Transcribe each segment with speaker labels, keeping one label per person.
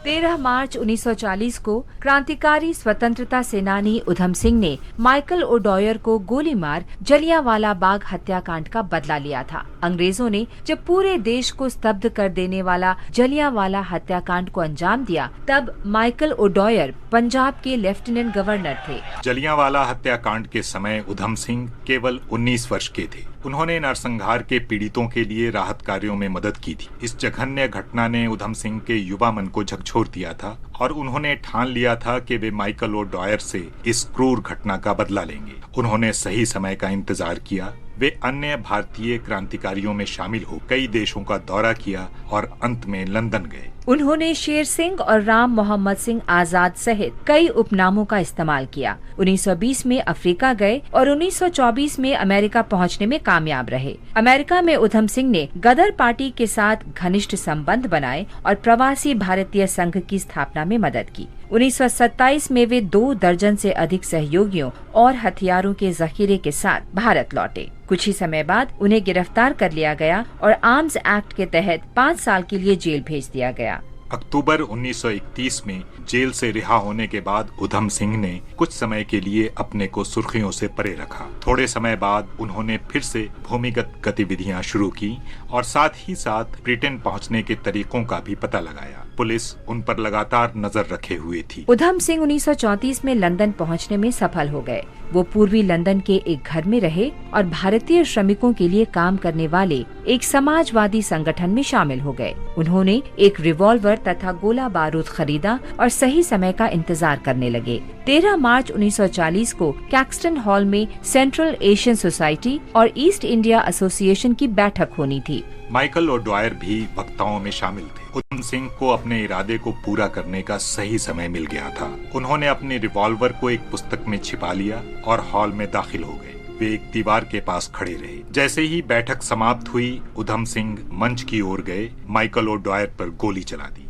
Speaker 1: 13 मार्च 1940 को क्रांतिकारी स्वतंत्रता सेनानी उधम सिंह ने माइकल ओडॉयर को गोली मार जलियांवाला बाग हत्याकांड का बदला लिया था। अंग्रेजों ने जब पूरे देश को स्तब्ध कर देने वाला जलियांवाला हत्याकांड को अंजाम दिया, तब माइकल ओडॉयर पंजाब के लेफ्टिनेंट गवर्नर थे।
Speaker 2: जलियांवाला हत्याकांड के समय उधम सिंह केवल 19 वर्ष के थे। उन्होंने नरसंहार के पीड़ितों के लिए राहत कार्यों में मदद की थी। इस जघन्य घटना ने उधम सिंह के युवा मन को झकझोर दिया था और उन्होंने ठान लिया था कि वे माइकल ओडॉयर से इस क्रूर घटना का बदला लेंगे। उन्होंने सही समय का इंतजार किया। वे अन्य भारतीय क्रांतिकारियों में शामिल हो कई देशों का दौरा किया और अंत में लंदन गए।
Speaker 1: उन्होंने शेर सिंह और राम मोहम्मद सिंह आजाद सहित कई उपनामों का इस्तेमाल किया। 1920 में अफ्रीका गए और 1924 में अमेरिका पहुंचने में कामयाब रहे। अमेरिका में उधम सिंह ने गदर पार्टी के साथ घनिष्ठ संबंध बनाए और प्रवासी भारतीय संघ की स्थापना में मदद की। 1927 में वे 2 दर्जन से अधिक सहयोगियों और हथियारों के जखीरे के साथ भारत लौटे। कुछ ही समय बाद उन्हें गिरफ्तार कर लिया गया और आर्म्स एक्ट के तहत 5 साल के लिए जेल भेज दिया गया।
Speaker 2: अक्टूबर 1931 में जेल से रिहा होने के बाद उधम सिंह ने कुछ समय के लिए अपने को सुर्खियों से परे रखा। थोड़े समय बाद उन्होंने फिर से भूमिगत गतिविधियां शुरू की और साथ ही साथ ब्रिटेन पहुंचने के तरीकों का भी पता लगाया। पुलिस उन पर लगातार नजर रखे हुए थी।
Speaker 1: उधम सिंह 1934 में लंदन पहुंचने में सफल हो गए। वो पूर्वी लंदन के एक घर में रहे और भारतीय श्रमिकों के लिए काम करने वाले एक समाजवादी संगठन में शामिल हो गए। उन्होंने एक रिवॉल्वर तथा गोला बारूद खरीदा और सही समय का इंतजार करने लगे। 13 मार्च 1940 को कैक्सटन हॉल में सेंट्रल एशियन सोसाइटी और ईस्ट इंडिया एसोसिएशन की बैठक होनी थी।
Speaker 2: माइकल ओडॉयर भी वक्ताओं में शामिल थे। उधम सिंह को अपने इरादे को पूरा करने का सही समय मिल गया था। उन्होंने अपने रिवॉल्वर को एक पुस्तक में छिपा लिया और हॉल में दाखिल हो गए। वे एक दीवार के पास खड़े रहे। जैसे ही बैठक समाप्त हुई, उधम सिंह मंच की ओर गए, माइकल ओडॉयर पर गोली चला दी।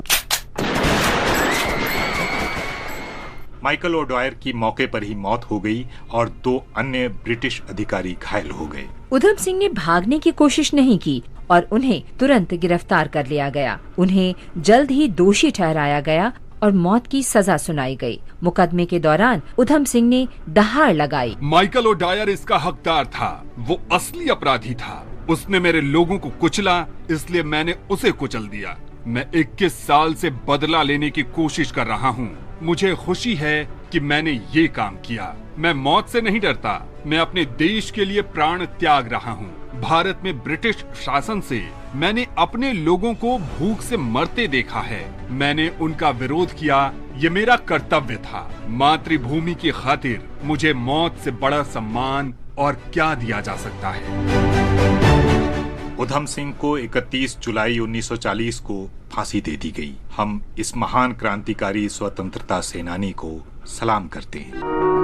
Speaker 2: माइकल ओडॉयर की मौके पर ही मौत हो गई और 2 अन्य ब्रिटिश अधिकारी घायल हो गए।
Speaker 1: उधम सिंह ने भागने की कोशिश नहीं की और उन्हें तुरंत गिरफ्तार कर लिया गया। उन्हें जल्द ही दोषी ठहराया गया और मौत की सजा सुनाई गई। मुकदमे के दौरान उधम सिंह ने दहाड़ लगाई।
Speaker 3: माइकल ओडॉयर इसका हकदार था। वो असली अपराधी था। उसने मेरे लोगों को कुचला, इसलिए मैंने उसे कुचल दिया। मैं 21 साल से बदला लेने की कोशिश कर रहा हूँ। मुझे खुशी है कि मैंने ये काम किया। मैं मौत से नहीं डरता। मैं अपने देश के लिए प्राण त्याग रहा हूँ। भारत में ब्रिटिश शासन से मैंने अपने लोगों को भूख से मरते देखा है। मैंने उनका विरोध किया। ये मेरा कर्तव्य था। मातृभूमि की खातिर मुझे मौत से बड़ा सम्मान और क्या दिया जा सकता है।
Speaker 2: उधम सिंह को 31 जुलाई 1940 को फांसी दे दी गई। हम इस महान क्रांतिकारी स्वतंत्रता सेनानी को सलाम करते हैं।